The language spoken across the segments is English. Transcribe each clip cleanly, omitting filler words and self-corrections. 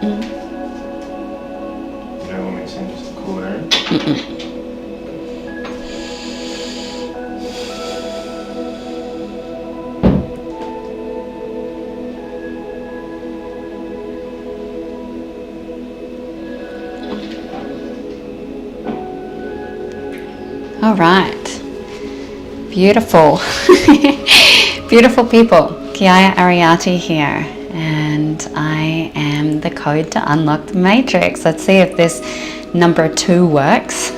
You don't want me to send just a cool air? All right. Beautiful. Beautiful people. Geeia Ariati here, and I am the code to unlock the matrix. Let's see if this number 2 works.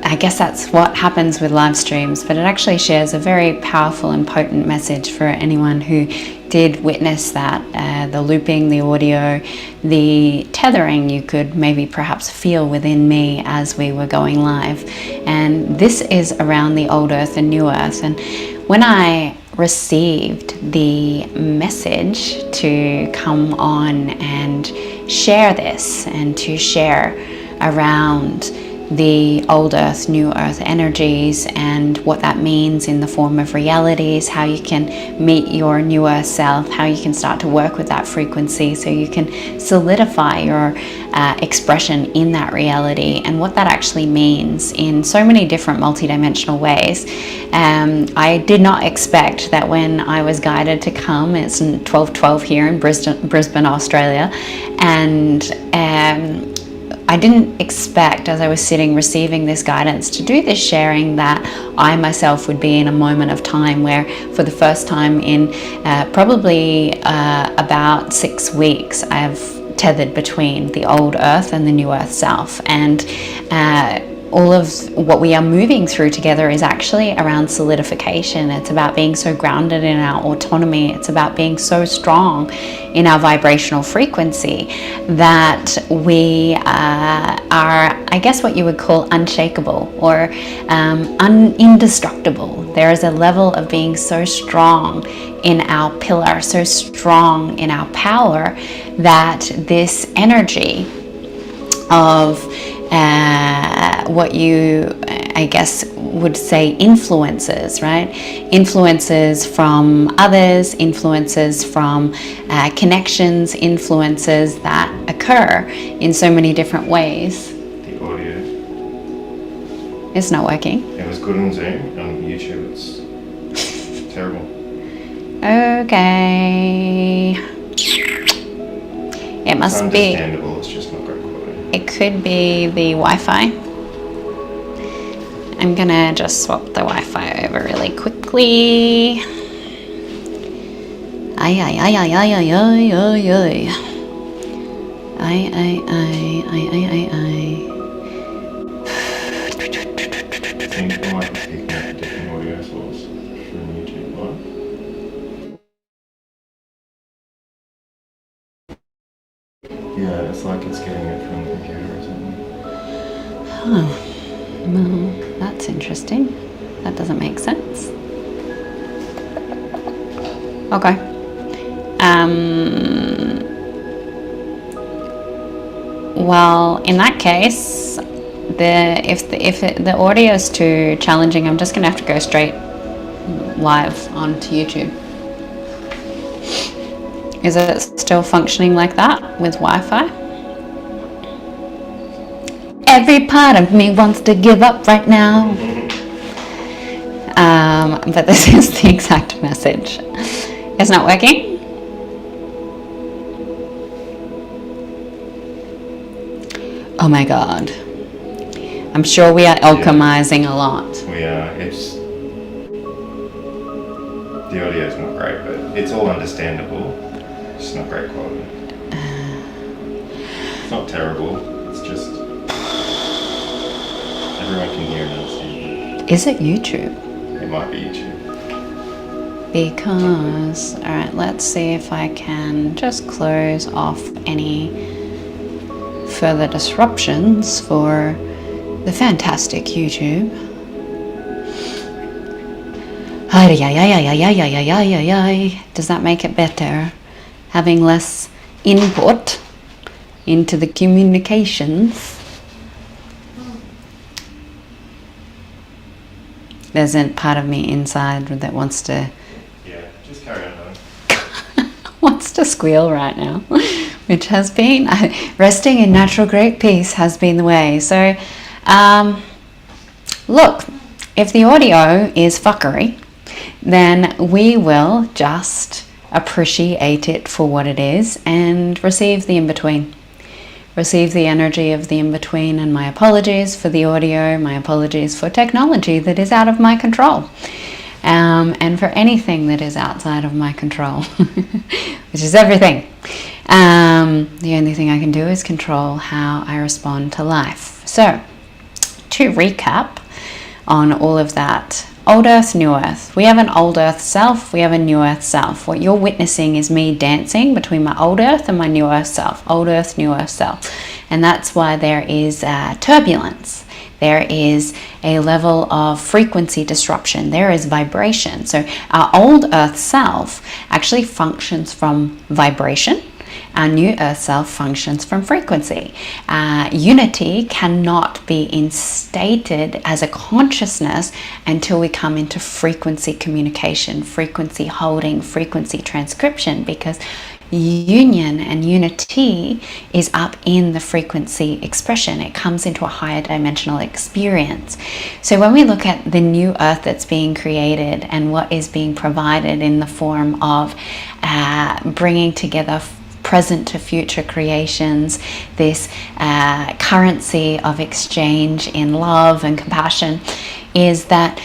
I guess that's what happens with live streams, but it actually shares a very powerful and potent message for anyone who did witness that. The looping, the audio, the tethering you could maybe perhaps feel within me as we were going live. And this is around the old earth and new earth. And when I received the message to come on and share this and to share around the old earth, new earth energies and what that means in the form of realities, how you can meet your new earth self, how you can start to work with that frequency so you can solidify your expression in that reality, and what that actually means in so many different multidimensional ways. I did not expect that when I was guided to come, it's 12:12 here in Brisbane, Australia, and I didn't expect, as I was sitting receiving this guidance, to do this sharing, that I myself would be in a moment of time where, for the first time in probably about 6 weeks, I've tethered between the old earth and the new earth self. And all of what we are moving through together is actually around solidification. It's about being so grounded in our autonomy. It's about being so strong in our vibrational frequency that we are, I guess, what you would call unshakable or indestructible. There is a level of being so strong in our pillar, so strong in our power, that this energy of what you, I guess, would say influences, right? Influences from others, influences from connections, influences that occur in so many different ways. The audio. It's not working. It was good on Zoom. On YouTube it's terrible. Okay. It must be. Understandable, it's just not great quality. It could be the Wi-Fi. I'm gonna just swap the Wi-Fi over really quickly. Ay, ay, ay, ay, ay, ay, ay, ay, ay. Ay, ay, ay, ay, ay, ay, ay. I think I might be picking up a different audio source from YouTube Live. Yeah, it's like it's getting it from the computer or something. Oh, well, that's interesting. That doesn't make sense. Okay. Well, in that case, if the audio is too challenging, I'm just gonna have to go straight live onto YouTube. Is it still functioning like that with Wi-Fi? Every part of me wants to give up right now. But this is the exact message. It's not working? Oh my God. I'm sure we are alchemizing a lot. We are. It's the audio is not great, but it's all understandable. It's not great quality. It's not terrible. It's just everyone can hear and understand. Is it YouTube? It might be YouTube. Because, all right, let's see if I can just close off any further disruptions for the fantastic YouTube. Does that make it better? Having less input into the communications. There's a part of me inside that wants to... Yeah, just carry on. wants to squeal right now, which has been, resting in natural great peace has been the way. So, look, if the audio is fuckery, then we will just appreciate it for what it is and receive the in-between. Receive the energy of the in-between, and my apologies for the audio, my apologies for technology that is out of my control. And for anything that is outside of my control, which is everything. The only thing I can do is control how I respond to life. So, to recap on all of that, old earth, new earth. We have an old earth self, we have a new earth self. What you're witnessing is me dancing between my old earth and my new earth self. Old earth, new earth self. And that's why there is turbulence. There is a level of frequency disruption. There is vibration. So our old earth self actually functions from vibration. Our new earth self functions from frequency. Unity cannot be instated as a consciousness until we come into frequency communication, frequency holding, frequency transcription, because union and unity is up in the frequency expression. It comes into a higher dimensional experience. So when we look at the new earth that's being created and what is being provided in the form of bringing together present to future creations, this currency of exchange in love and compassion, is that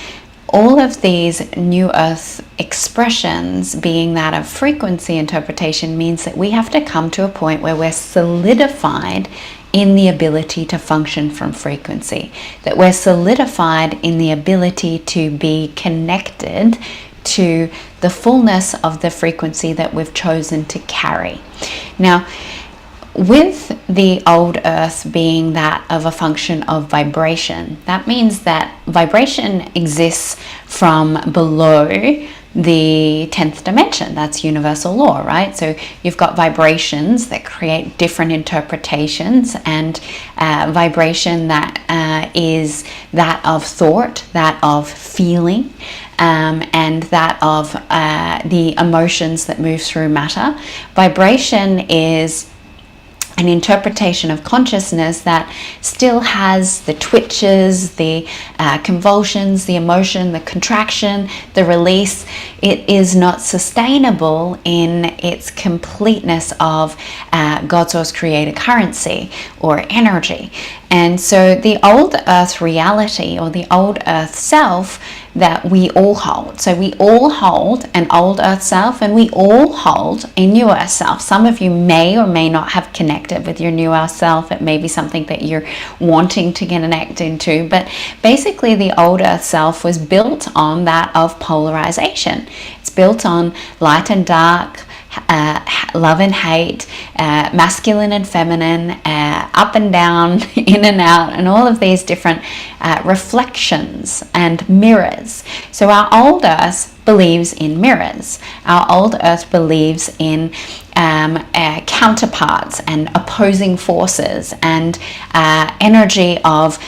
all of these new earth expressions, being that of frequency interpretation, means that we have to come to a point where we're solidified in the ability to function from frequency, that we're solidified in the ability to be connected to the fullness of the frequency that we've chosen to carry. Now, with the old earth being that of a function of vibration, that means that vibration exists from below the 10th dimension. That's universal law, right? So you've got vibrations that create different interpretations, and vibration that is that of thought, that of feeling, and that of the emotions that move through matter. Vibration is an interpretation of consciousness that still has the twitches, the convulsions, the emotion, the contraction, the release. It is not sustainable in its completeness of God source creator currency or energy. And so the old earth reality, or the old earth self, that we all hold. So we all hold an old earth self, and we all hold a new earth self. Some of you may or may not have connected with your new earth self. It may be something that you're wanting to connect into, but basically the old earth self was built on that of polarization. It's built on light and dark, love and hate, masculine and feminine, up and down, in and out, and all of these different reflections and mirrors. So our old earth believes in mirrors. Our old earth believes in counterparts and opposing forces and energy of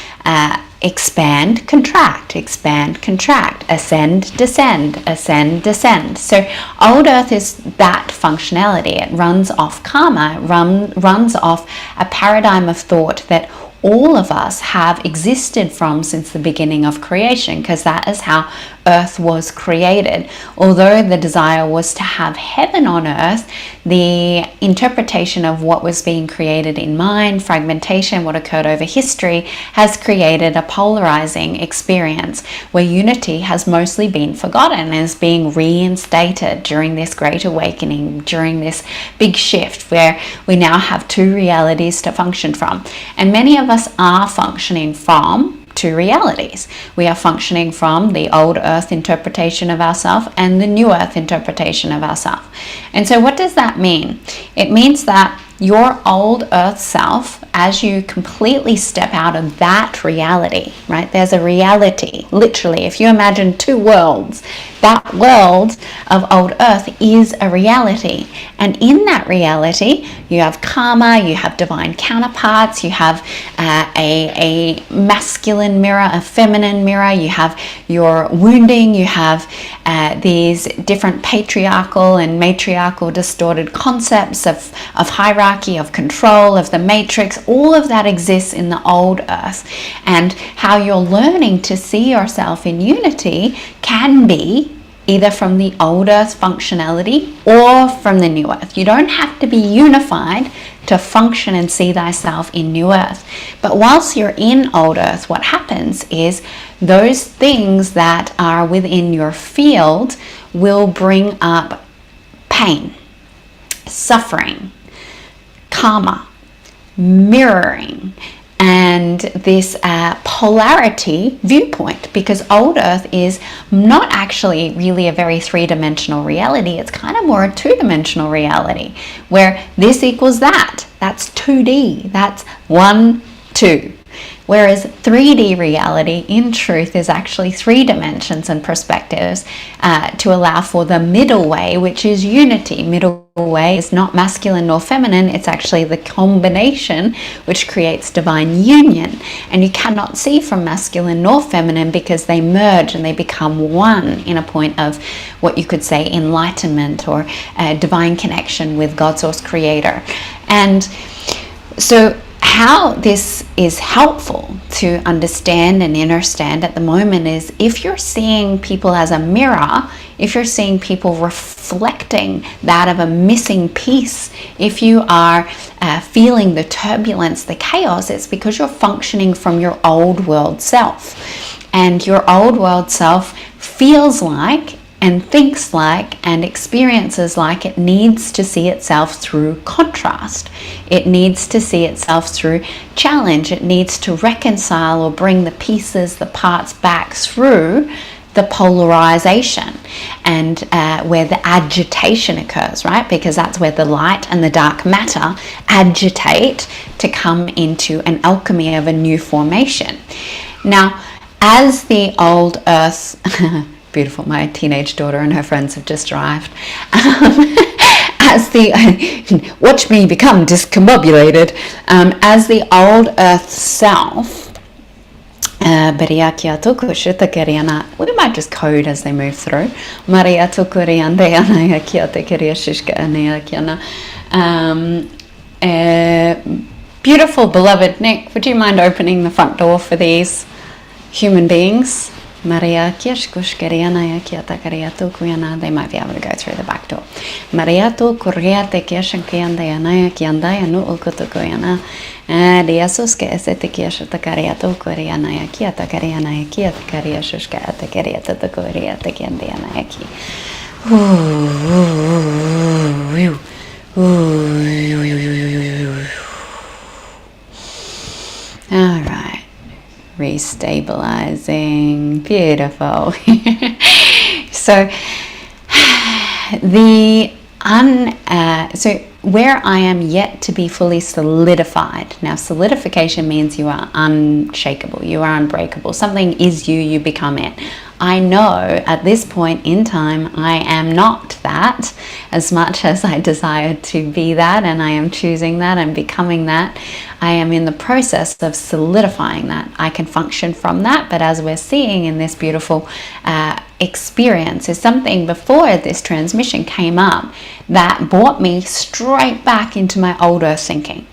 expand, contract, ascend, descend. So old earth is that functionality. It runs off karma, runs off a paradigm of thought that all of us have existed from since the beginning of creation, because that is how earth was created. Although the desire was to have heaven on earth, the interpretation of what was being created in mind, fragmentation, what occurred over history, has created a polarizing experience where unity has mostly been forgotten and is being reinstated during this great awakening, during this big shift where we now have two realities to function from. And many of us are functioning from two realities. We are functioning from the old earth interpretation of ourself and the new earth interpretation of ourself. And so what does that mean? It means that your old earth self, as you completely step out of that reality, right? There's a reality, literally. If you imagine two worlds, that world of old earth is a reality. And in that reality, you have karma, you have divine counterparts, you have a masculine mirror, a feminine mirror, you have your wounding, you have these different patriarchal and matriarchal distorted concepts of hierarchy, of control, of the matrix. All of that exists in the old earth. And how you're learning to see yourself in unity can be either from the old earth functionality or from the new earth. You don't have to be unified to function and see thyself in new earth. But whilst you're in old earth, what happens is those things that are within your field will bring up pain, suffering, karma, mirroring, and this polarity viewpoint, because old earth is not actually really a very three-dimensional reality. It's kind of more a two-dimensional reality where this equals that. That's 2D. That's 1, 2. Whereas 3D reality, in truth, is actually 3 dimensions and perspectives to allow for the middle way, which is unity. Middle way is not masculine nor feminine. It's actually the combination which creates divine union. And you cannot see from masculine nor feminine because they merge and they become one in a point of what you could say enlightenment or divine connection with God Source Creator. And so how this is helpful to understand and understand at the moment is if you're seeing people as a mirror, if you're seeing people reflecting that of a missing piece, if you are feeling the turbulence, the chaos, it's because you're functioning from your old world self. And your old world self feels like and thinks like and experiences like it needs to see itself through contrast. It needs to see itself through challenge. It needs to reconcile or bring the pieces, the parts back through the polarization and where the agitation occurs, right? Because that's where the light and the dark matter agitate to come into an alchemy of a new formation. Now, as the old earth beautiful, my teenage daughter and her friends have just arrived. As the watch me become discombobulated, as the old earth self, we might just code as they move through. Beautiful beloved Nick, would you mind opening the front door for these human beings? They might be able to go through the back door. All right. Restabilizing, beautiful. So so where I am yet to be fully solidified. Now, solidification means you are unshakable, you are unbreakable. Something is you, you become it. I know at this point in time I am not that, as much as I desire to be that, and I am choosing that and becoming that. I am in the process of solidifying that. I can function from that, but as we're seeing in this beautiful experience is something before this transmission came up that brought me straight back into my older thinking.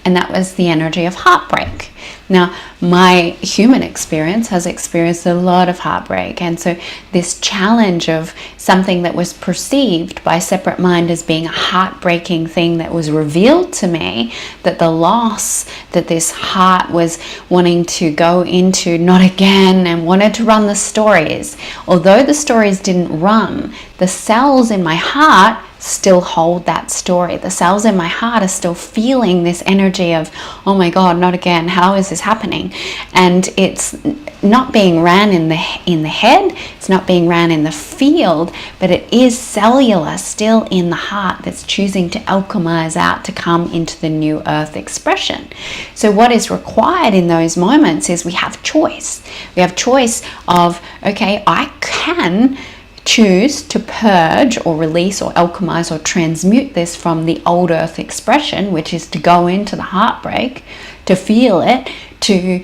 And that was the energy of heartbreak. Now, my human experience has experienced a lot of heartbreak. And so this challenge of something that was perceived by separate mind as being a heartbreaking thing that was revealed to me, that the loss that this heart was wanting to go into, not again, and wanted to run the stories. Although the stories didn't run, the cells in my heart still hold that story. The cells in my heart are still feeling this energy of, oh my God, not again, how is this happening? And it's not being ran in the head, it's not being ran in the field, but it is cellular, still in the heart, that's choosing to alchemize out to come into the new earth expression. So what is required in those moments is we have choice. We have choice of, okay, I can choose to purge or release or alchemize or transmute this from the old earth expression, which is to go into the heartbreak, to feel it, to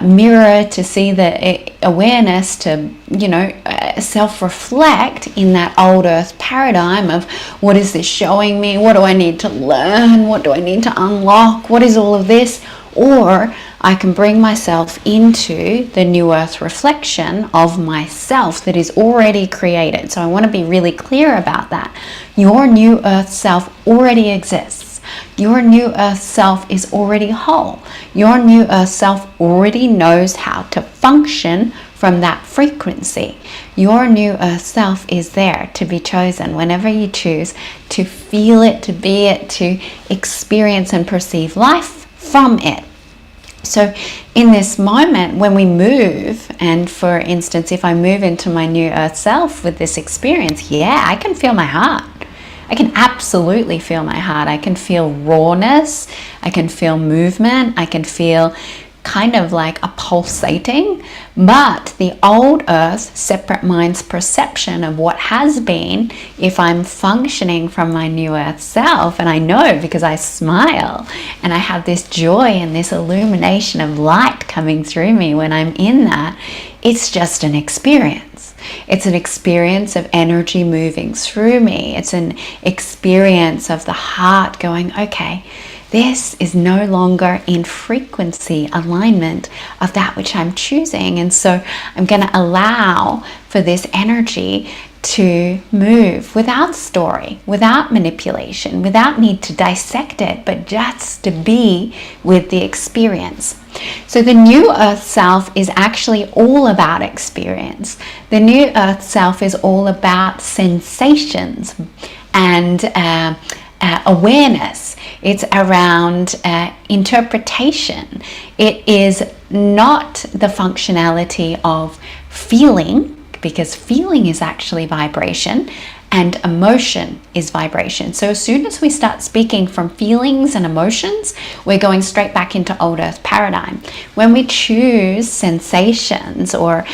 mirror, to see the awareness, to, you know, self-reflect in that old earth paradigm of what is this showing me? What do I need to learn? What do I need to unlock? What is all of this? Or I can bring myself into the new earth reflection of myself that is already created. So I want to be really clear about that. Your new earth self already exists. Your new earth self is already whole. Your new earth self already knows how to function from that frequency. Your new earth self is there to be chosen whenever you choose to feel it, to be it, to experience and perceive life from it. So in this moment when we move, and for instance, if I move into my new earth self with this experience, yeah, I can feel my heart. I can absolutely feel my heart. I can feel rawness. I can feel movement. I can feel kind of like a pulsating. But the old earth, separate mind's perception of what has been, if I'm functioning from my new earth self, and I know because I smile and I have this joy and this illumination of light coming through me when I'm in that, it's just an experience. It's an experience of energy moving through me. It's an experience of the heart going, okay, this is no longer in frequency alignment of that which I'm choosing. And so I'm going to allow for this energy to move without story, without manipulation, without need to dissect it, but just to be with the experience. So the new earth self is actually all about experience. The new earth self is all about sensations and awareness. It's around interpretation. It is not the functionality of feeling, because feeling is actually vibration and emotion is vibration. So as soon as we start speaking from feelings and emotions, we're going straight back into old earth paradigm. When we choose sensations or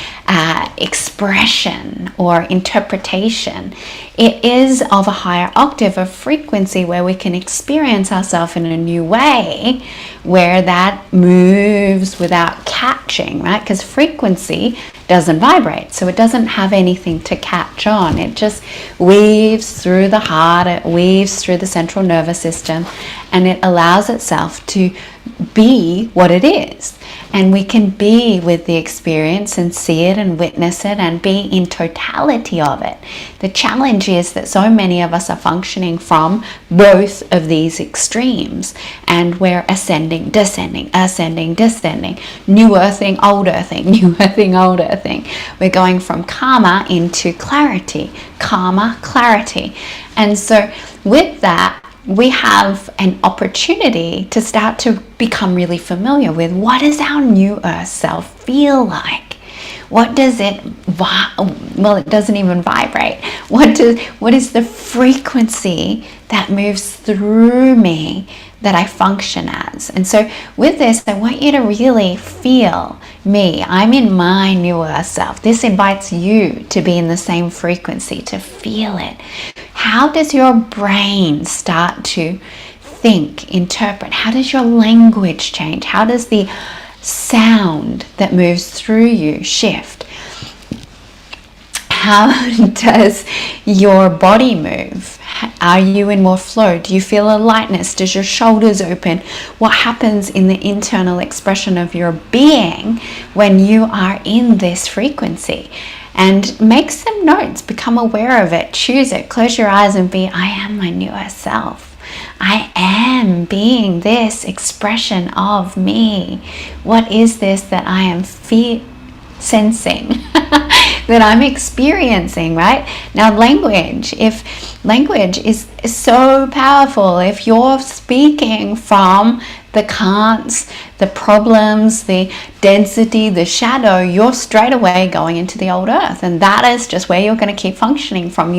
expression or interpretation, it is of a higher octave of frequency where we can experience ourselves in a new way, where that moves without catching, right? Because frequency doesn't vibrate, so it doesn't have anything to catch on. It just weaves through the heart, it weaves through the central nervous system, and it allows itself to be what it is. And we can be with the experience and see it and witness it and be in totality of it. The challenge is that so many of us are functioning from both of these extremes, and we're ascending, descending, ascending, descending, new earthing, old earthing, new earthing, old earthing. We're going from karma into clarity, karma, clarity. And so with that, we have an opportunity to start to become really familiar with what does our new earth self feel like? What does it, well, it doesn't even vibrate. What is the frequency that moves through me that I function as? And so with this, I want you to really feel me. I'm in my new earth self. This invites you to be in the same frequency, to feel it. How does your brain start to think, interpret? How does your language change? How does the sound that moves through you shift? How does your body move? Are you in more flow? Do you feel a lightness? Does your shoulders open? What happens in the internal expression of your being when you are in this frequency? And make some notes, become aware of it, choose it, close your eyes and be, I am my newest self. I am being this expression of me. What is this that I am sensing, that I'm experiencing, right? Now language, if Language is so powerful. If you're speaking from the can'ts, the problems, the density, the shadow, you're straight away going into the old earth, and that is just where you're going to keep functioning from.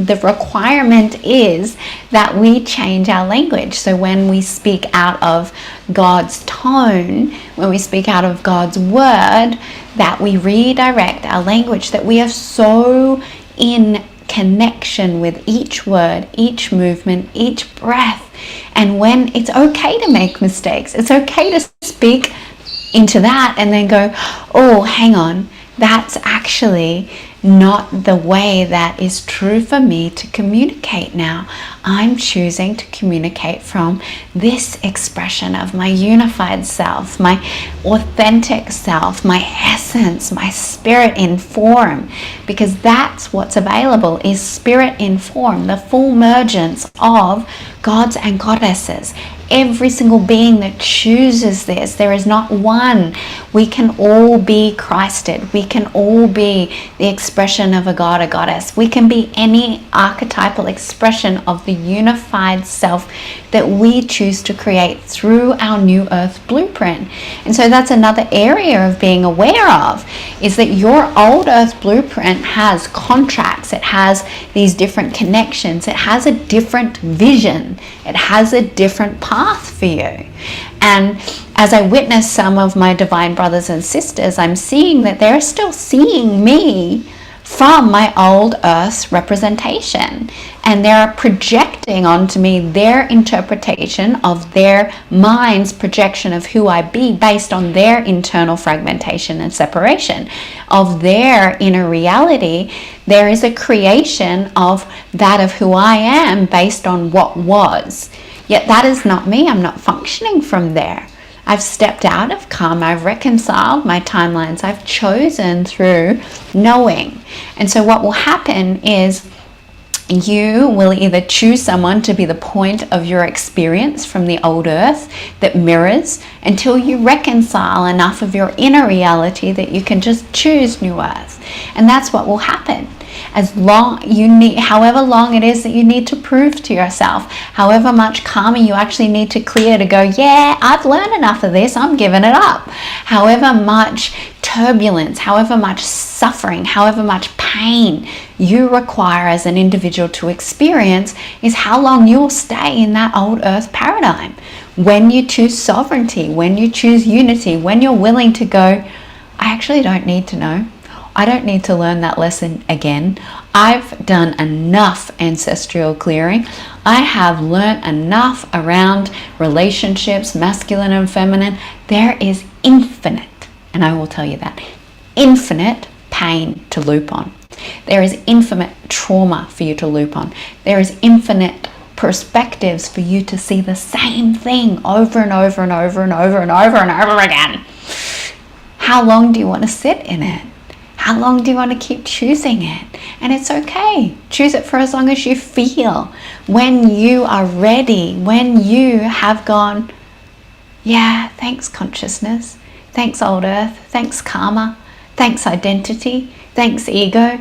The requirement is that we change our language. So when we speak out of God's tone, when we speak out of God's word, that we redirect our language, that we are so in connection with each word, each movement, each breath. And when it's okay to make mistakes, it's okay to speak into that and then go, oh, hang on, that's actually not the way that is true for me to communicate now. I'm choosing to communicate from this expression of my unified self, my authentic self, my essence, my spirit in form, because that's what's available, is spirit in form, the full emergence of gods and goddesses. Every single being that chooses this, there is not one. We can all be Christed. We can all be the expression of a god, a goddess. We can be any archetypal expression of the unified self that we choose to create through our new earth blueprint. And so that's another area of being aware of, is that your old earth blueprint has contracts, it has these different connections, it has a different vision, it has a different path for you. And as I witness some of my divine brothers and sisters, I'm seeing that they're still seeing me from my old earth's representation, and they're projecting onto me their interpretation of their mind's projection of who I be based on their internal fragmentation and separation of their inner reality. There is a creation of that of who I am based on what was, yet that is not me. I'm not functioning from there. I've stepped out of karma, I've reconciled my timelines, I've chosen through knowing. And so what will happen is you will either choose someone to be the point of your experience from the old earth that mirrors until you reconcile enough of your inner reality that you can just choose new earth. And that's what will happen. As long you need, however long it is that you need to prove to yourself, however much karma you actually need to clear to go, yeah, I've learned enough of this, I'm giving it up. However much turbulence, however much suffering, however much pain you require as an individual to experience is how long you'll stay in that old earth paradigm. When you choose sovereignty, when you choose unity, when you're willing to go, I actually don't need to know. I don't need to learn that lesson again. I've done enough ancestral clearing. I have learned enough around relationships, masculine and feminine. There is infinite, and I will tell you that, infinite pain to loop on. There is infinite trauma for you to loop on. There is infinite perspectives for you to see the same thing over and over and over and over and over and over again. How long do you want to sit in it? How long do you want to keep choosing it? And it's okay. Choose it for as long as you feel. When you are ready, when you have gone, yeah, thanks consciousness, thanks old earth, thanks karma, thanks identity, thanks ego,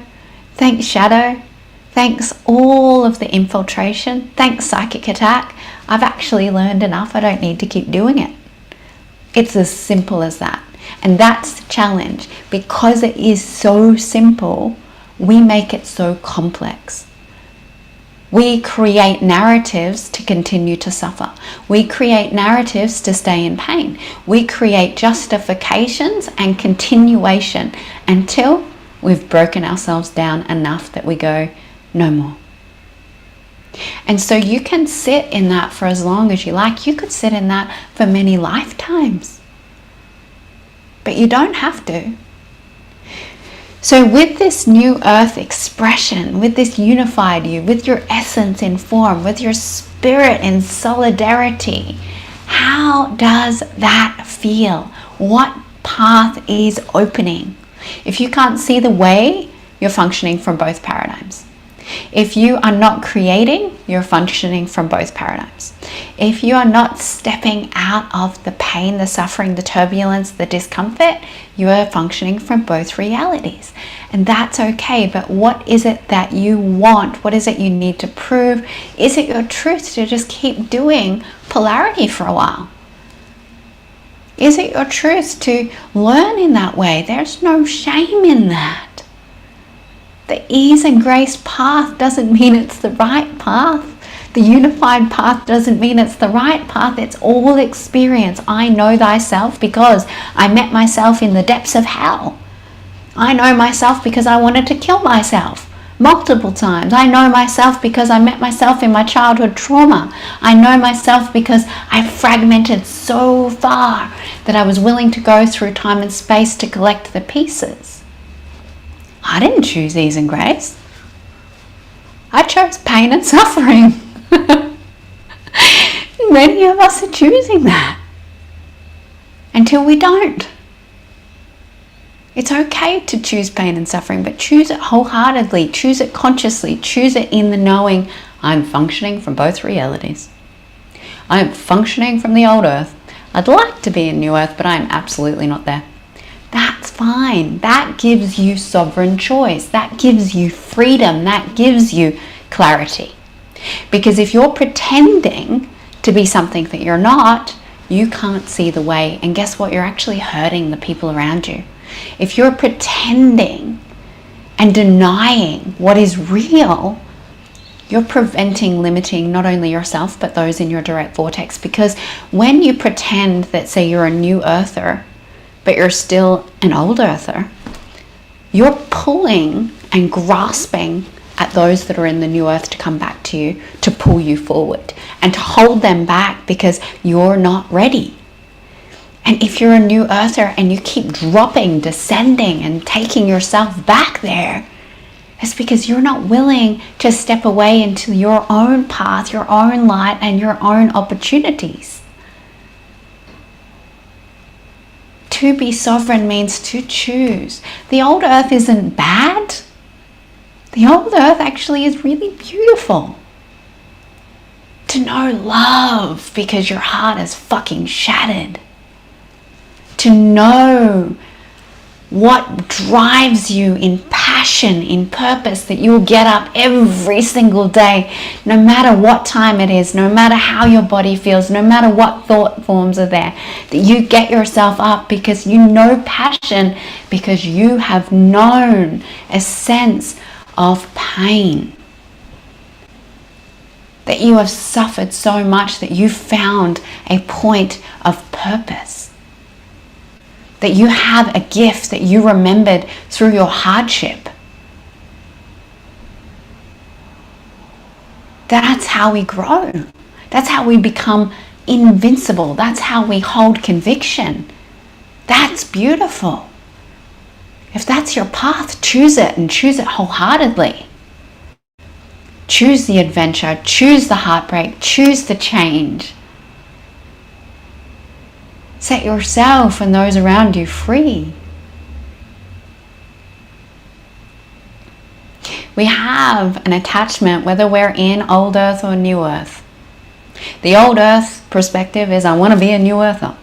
thanks shadow, thanks all of the infiltration, thanks psychic attack. I've actually learned enough. I don't need to keep doing it. It's as simple as that. And that's the challenge. Because it is so simple, we make it so complex. We create narratives to continue to suffer. We create narratives to stay in pain. We create justifications and continuation until we've broken ourselves down enough that we go, no more. And so you can sit in that for as long as you like. You could sit in that for many lifetimes. But you don't have to. So with this new earth expression, with this unified you, with your essence in form, with your spirit in solidarity, how does that feel? What path is opening? If you can't see the way, you're functioning from both paradigms. If you are not creating, you're functioning from both paradigms. If you are not stepping out of the pain, the suffering, the turbulence, the discomfort, you are functioning from both realities. And that's okay, but what is it that you want? What is it you need to prove? Is it your truth to just keep doing polarity for a while? Is it your truth to learn in that way? There's no shame in that. The ease and grace path doesn't mean it's the right path. The unified path doesn't mean it's the right path. It's all experience. I know thyself because I met myself in the depths of hell. I know myself because I wanted to kill myself multiple times. I know myself because I met myself in my childhood trauma. I know myself because I fragmented so far that I was willing to go through time and space to collect the pieces. I didn't choose ease and grace. I chose pain and suffering. Many of us are choosing that until we don't. It's okay to choose pain and suffering, but choose it wholeheartedly, choose it consciously, choose it in the knowing I'm functioning from both realities. I am functioning from the old earth. I'd like to be in new earth, but I am absolutely not there. That's fine. That gives you sovereign choice. That gives you freedom. That gives you clarity. Because if you're pretending to be something that you're not, you can't see the way. And guess what? You're actually hurting the people around you. If you're pretending and denying what is real, you're preventing, limiting not only yourself, but those in your direct vortex. Because when you pretend that, say, you're a new earther, but you're still an old earther, you're pulling and grasping at those that are in the new earth to come back to you, to pull you forward and to hold them back because you're not ready. And if you're a new earther and you keep dropping, descending and taking yourself back there, it's because you're not willing to step away into your own path, your own light and your own opportunities. To be sovereign means to choose. The old earth isn't bad. The old earth actually is really beautiful. To know love because your heart is fucking shattered. To know what drives you in passion, in purpose, that you'll get up every single day, no matter what time it is, no matter how your body feels, no matter what thought forms are there, that you get yourself up because you know passion, because you have known a sense of pain. That you have suffered so much that you found a point of purpose. That you have a gift that you remembered through your hardship. That's how we grow. That's how we become invincible. That's how we hold conviction. That's beautiful. If that's your path, choose it and choose it wholeheartedly. Choose the adventure, choose the heartbreak, choose the change. Set yourself and those around you free. We have an attachment whether we're in old earth or new earth. The old earth perspective is I want to be a new earther.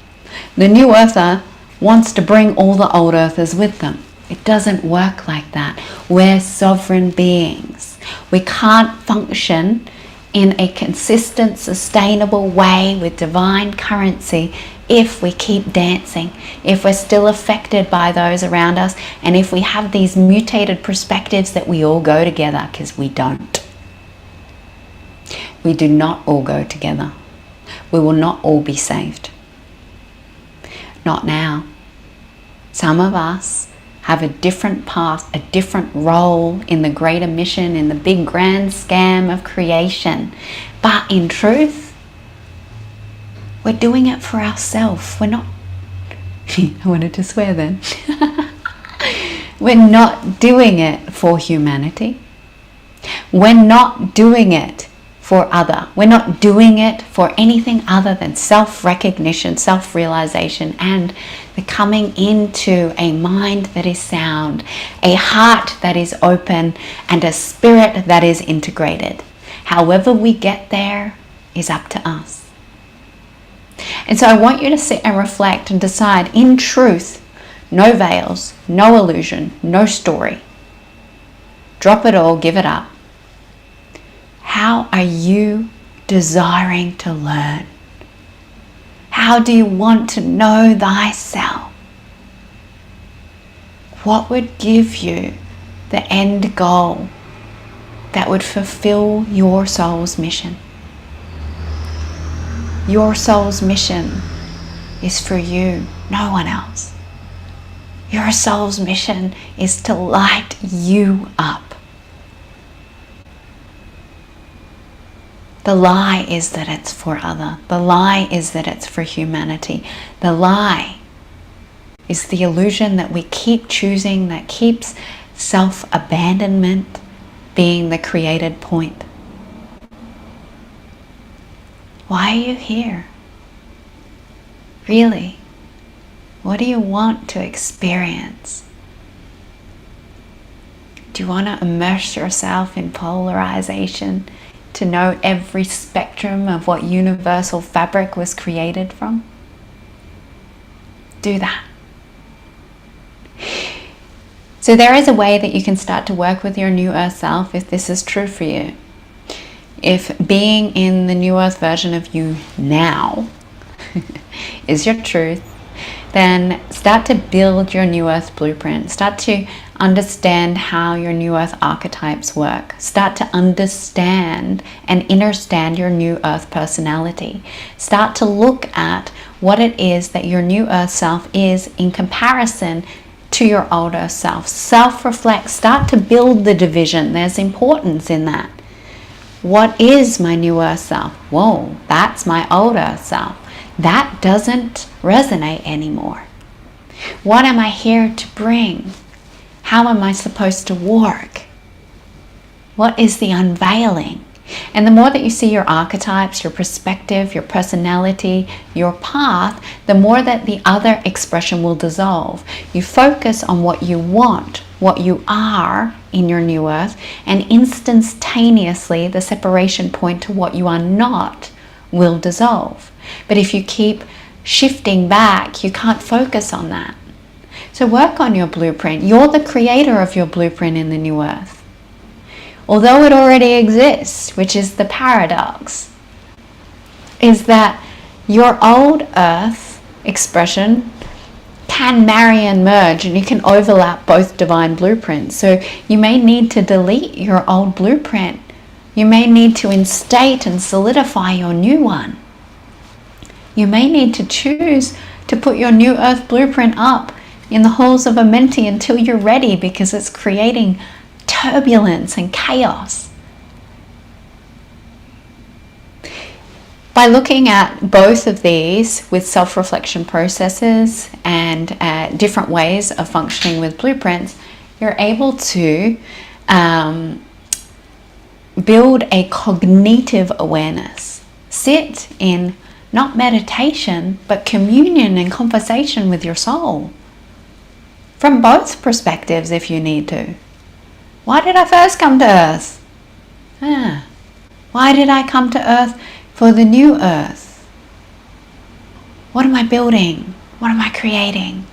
The new earther wants to bring all the old earthers with them. It doesn't work like that. We're sovereign beings. We can't function in a consistent, sustainable way with divine currency if we keep dancing, if we're still affected by those around us, and if we have these mutated perspectives that we all go together, because we don't. We do not all go together. We will not all be saved. Not now. Some of us have a different path, a different role in the greater mission, in the big grand scam of creation. But in truth, we're doing it for ourselves. We're not, I wanted to swear then. We're not doing it for humanity. We're not doing it for other. We're not doing it for anything other than self-recognition, self-realization, and the coming into a mind that is sound, a heart that is open, and a spirit that is integrated. However we get there is up to us. And so I want you to sit and reflect and decide, in truth, no veils, no illusion, no story. Drop it all, give it up. How are you desiring to learn? How do you want to know thyself? What would give you the end goal that would fulfill your soul's mission? Your soul's mission is for you, no one else. Your soul's mission is to light you up. The lie is that it's for other. The lie is that it's for humanity. The lie is the illusion that we keep choosing, that keeps self-abandonment being the created point. Why are you here? Really? What do you want to experience? Do you want to immerse yourself in polarization to know every spectrum of what universal fabric was created from? Do that. So there is a way that you can start to work with your new earth self if this is true for you. If being in the new earth version of you now is your truth, then start to build your new earth blueprint. Start to understand how your new earth archetypes work. Start to understand and understand your new earth personality. Start to look at what it is that your new earth self is in comparison to your old earth self. Self-reflect. Start to build the division. There's importance in that. What is my new earth self? Whoa, that's my old earth self. That doesn't resonate anymore. What am I here to bring? How am I supposed to work? What is the unveiling? And the more that you see your archetypes, your perspective, your personality, your path, the more that the other expression will dissolve. You focus on what you want, what you are in your new earth, and instantaneously the separation point to what you are not will dissolve. But if you keep shifting back, you can't focus on that. So work on your blueprint. You're the creator of your blueprint in the new earth. Although it already exists, which is the paradox, is that your old earth expression can marry and merge, and you can overlap both divine blueprints. So you may need to delete your old blueprint. You may need to instate and solidify your new one. You may need to choose to put your new earth blueprint up in the halls of a mentee until you're ready, because it's creating turbulence and chaos. By looking at both of these with self-reflection processes and different ways of functioning with blueprints, you're able to build a cognitive awareness. Sit in not meditation, but communion and conversation with your soul. From both perspectives if you need to. Why did I first come to earth? Why did I come to earth for the new earth? What am I building? What am I creating?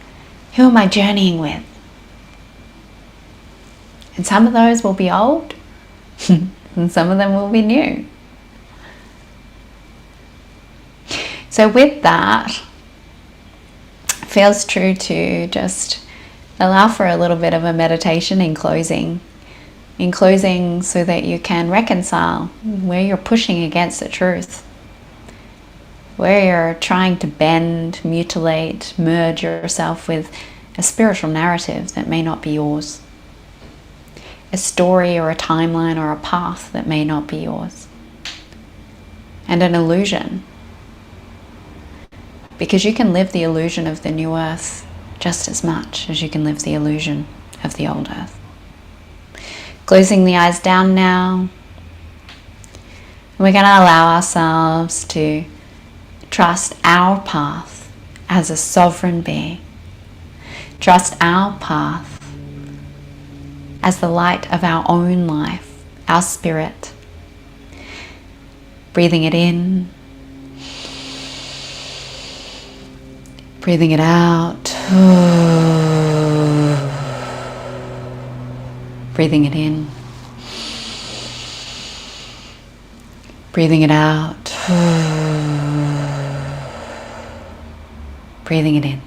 Who am I journeying with? And some of those will be old and some of them will be new. So with that, it feels true to just allow for a little bit of a meditation in closing so that you can reconcile where you're pushing against the truth, where you're trying to bend, mutilate, merge yourself with a spiritual narrative that may not be yours, a story or a timeline or a path that may not be yours, and an illusion. Because you can live the illusion of the new earth just as much as you can live the illusion of the old earth. Closing the eyes down now. we're going to allow ourselves to trust our path as a sovereign being. Trust our path as the light of our own life, our spirit. Breathing it in, breathing it out, breathing it in, breathing it out, breathing it in,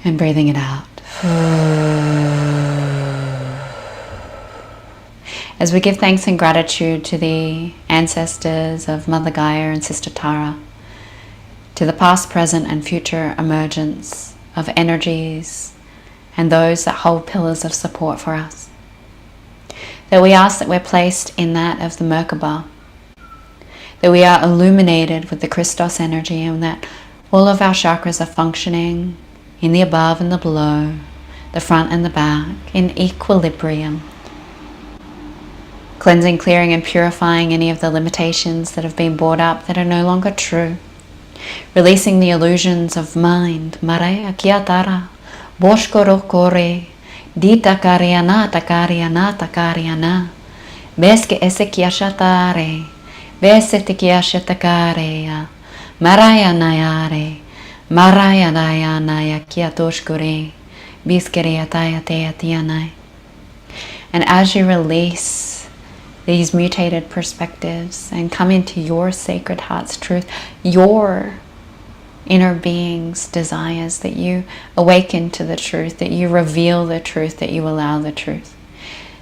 and breathing it out. As we give thanks and gratitude to the ancestors of Mother Geeia and Sister Tara, to the past, present and future emergence of energies and those that hold pillars of support for us, that we ask that we're placed in that of the Merkaba, that we are illuminated with the Christos energy, and that all of our chakras are functioning in the above and the below, the front and the back, in equilibrium, cleansing, clearing and purifying any of the limitations that have been brought up that are no longer true, releasing the illusions of mind. Maraya kiatara, boshkoro kore, dita kariana takariana takariana, beske ese kiashatare, bese te kiashatakareya, maraya nayare, maraya naya naya kiatoshkore, biskereya taya teya tianai. And as you release these mutated perspectives and come into your sacred heart's truth, your inner being's desires, that you awaken to the truth, that you reveal the truth, that you allow the truth,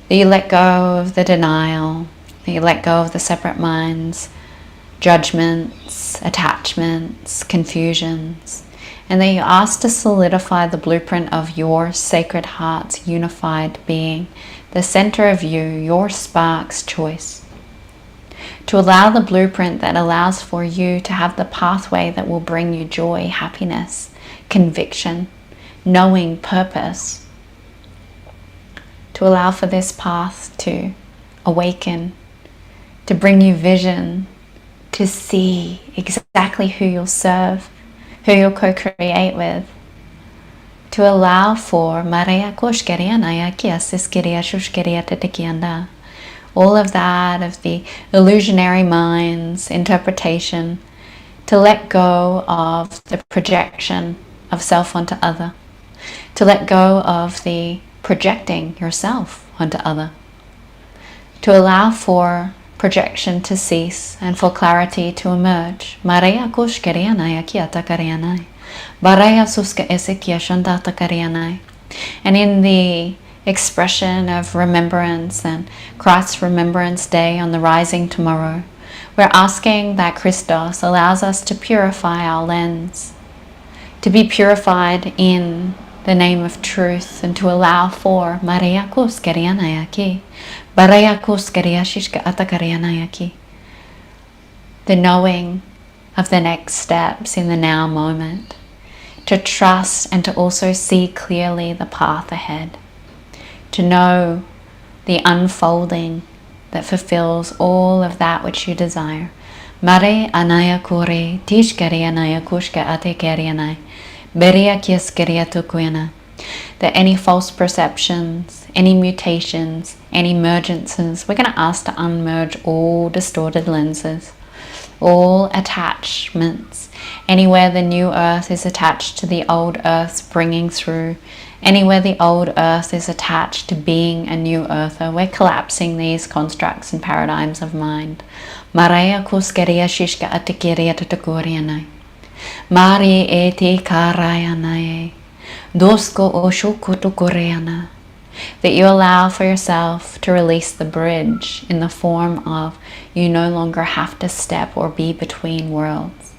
that you let go of the denial, that you let go of the separate minds, judgments, attachments, confusions, and that you ask to solidify the blueprint of your sacred heart's unified being, the center of you, your spark's choice. To allow the blueprint that allows for you to have the pathway that will bring you joy, happiness, conviction, knowing, purpose. To allow for this path to awaken, to bring you vision, to see exactly who you'll serve, who you'll co-create with. To allow for all of that of the illusionary mind's interpretation, to let go of the projection of self onto other, to let go of the projecting yourself onto other, to allow for projection to cease and for clarity to emerge. And in the expression of remembrance and Christ's Remembrance Day on the rising tomorrow, we're asking that Christos allows us to purify our lens, to be purified in the name of truth, and to allow for the knowing of the next steps in the now moment, to trust and to also see clearly the path ahead, to know the unfolding that fulfills all of that which you desire. Mare anaya kore, tishkari anaya kushka ate kerianai, beria kieskeria tukuena. That any false perceptions, any mutations, any emergences, we're going to ask to unmerge all distorted lenses, all attachments, anywhere the new earth is attached to the old earth's bringing through, anywhere the old earth is attached to being a new earther, we're collapsing these constructs and paradigms of mind. Maraya kuskeria shishka atikiria tatakurianai. Mari eti karayanae. Dosko oshukutukoreana. That you allow for yourself to release the bridge in the form of you no longer have to step or be between worlds.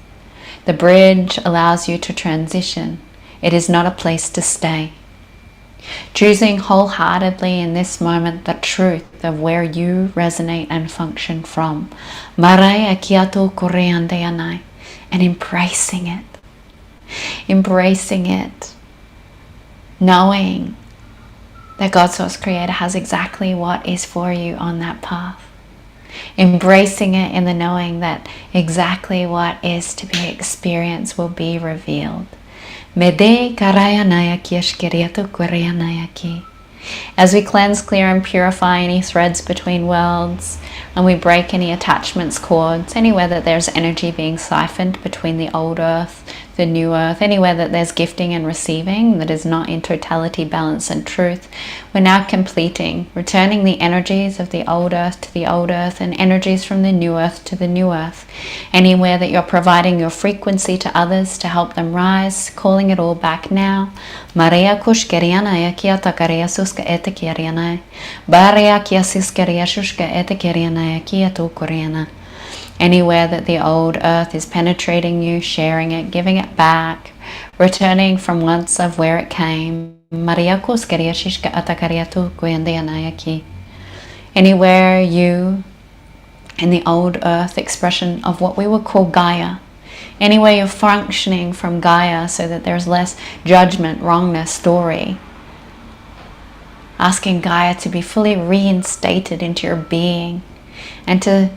The bridge allows you to transition. It is not a place to stay. Choosing wholeheartedly in this moment the truth of where you resonate and function from. Maraya kiato koreandeanai. And embracing it. Embracing it. Knowing that God Source Creator has exactly what is for you on that path. Embracing it in the knowing that exactly what is to be experienced will be revealed. Mede karayanaya kieshkeriato koreyanaya. As we cleanse, clear and purify any threads between worlds, and we break any attachments, cords, anywhere that there's energy being siphoned between the old earth, the new earth, anywhere that there's gifting and receiving that is not in totality, balance and truth, we're now completing, returning the energies of the old earth to the old earth and energies from the new earth to the new earth. Anywhere that you're providing your frequency to others to help them rise, calling it all back now. Maria kushkeriana kia takaria suska etekeriana. Baria kia siskeria shushka etekeriana kia tokoriana. Anywhere that the old earth is penetrating you, sharing it, giving it back, returning from once of where it came. Maria kuskeria shishka atakaria tukuyandeanayaki. Anywhere you, in the old earth expression of what we would call Geia, anywhere you're functioning from Geia so that there's less judgment, wrongness, story, asking Geia to be fully reinstated into your being and to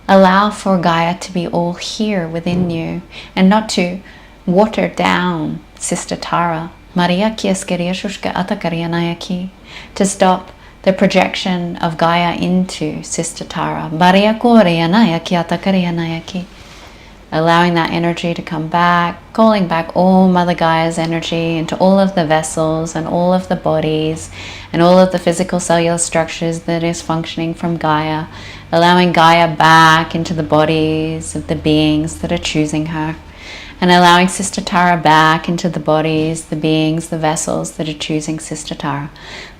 allow for Geia to be all here within you and not to water down Sister Tara. Maria kieskeria shushka atakarianayaki. To stop the projection of Geia into Sister Tara. Maria koreanayaki atakarianayaki. Allowing that energy to come back, calling back all Mother Gaia's energy into all of the vessels and all of the bodies and all of the physical cellular structures that is functioning from Geia, allowing Geia back into the bodies of the beings that are choosing her, and allowing Sister Tara back into the bodies, the beings, the vessels that are choosing Sister Tara.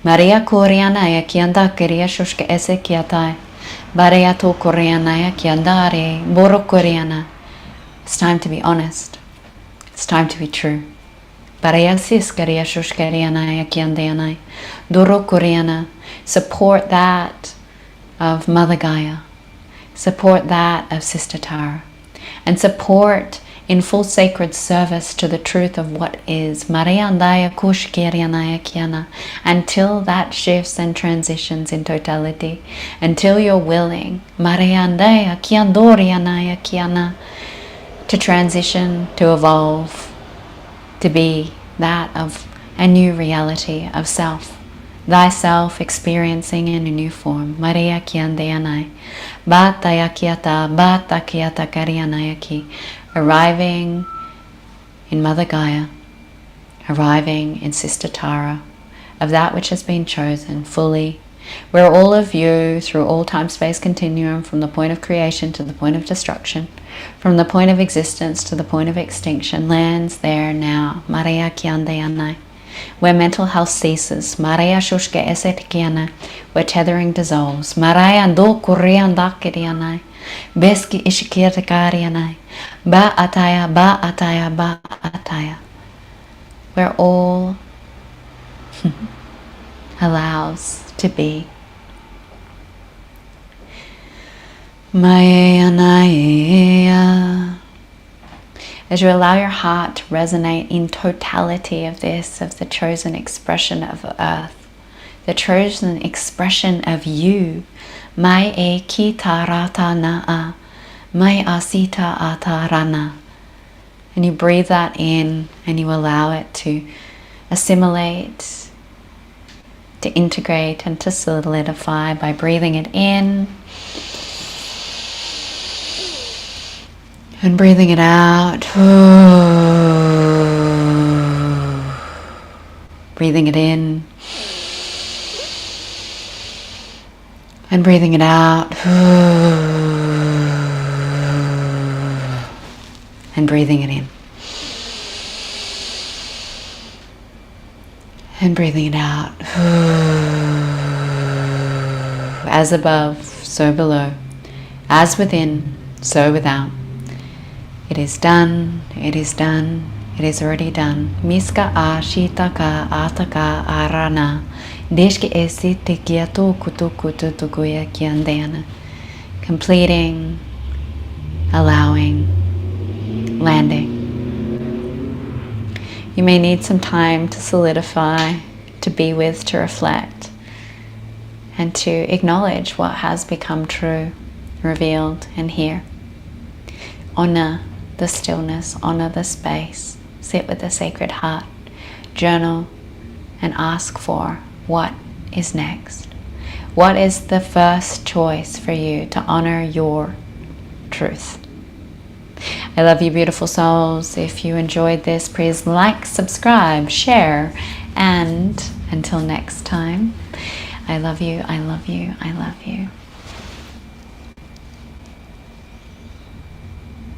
Maria Koreanaya kianda kiria shushka ese kiatai. Maria to Koreanaya kiandare boro Koreana. It's time to be honest. It's time to be true. Support that of Mother Gaia. Support that of Sister Tara. And support in full sacred service to the truth of what is. Until that shifts and transitions in totality. Until you're willing to transition, to evolve, to be that of a new reality of self, thyself experiencing in a new form. Maria kiandeanai, bata yakiata, bata kiata karianayaki, arriving in Mother Gaia, arriving in Sister Tara, of that which has been chosen fully, where all of you, through all time-space continuum, from the point of creation to the point of destruction, from the point of existence to the point of extinction, lands there now. Maria kiandeanai. Where mental health ceases. Maria shushke esetkiana. Where tethering dissolves. Maria do kuriandakirianai. Beski ishikirtikarianai. Ba ataya, ba ataya, ba ataya. Where all allows to be. Maya. As you allow your heart to resonate in totality of this, of the chosen expression of earth, the chosen expression of you, Mai e kita rata na'a, Mai asita atarana. And you breathe that in and you allow it to assimilate, to integrate and to solidify by breathing it in and breathing it out. Breathing it in and breathing it out. And breathing it in. And breathing it out. As above, so below. As within, so without. It is done, it is done, it is already done. Miska a shitaka ataka arana. Deshke esi tekiato kutukutu tukuya kiandana. Completing, allowing, landing. You may need some time to solidify, to to be with, to reflect, and to acknowledge what has become true, revealed, and here. Honor the stillness, honor the space, sit with the sacred heart, journal, and ask for what is next. What is the first choice for you to honor your truth? I love you, beautiful souls. If you enjoyed this, please like, subscribe, share, and until next time, I love you, I love you, I love you.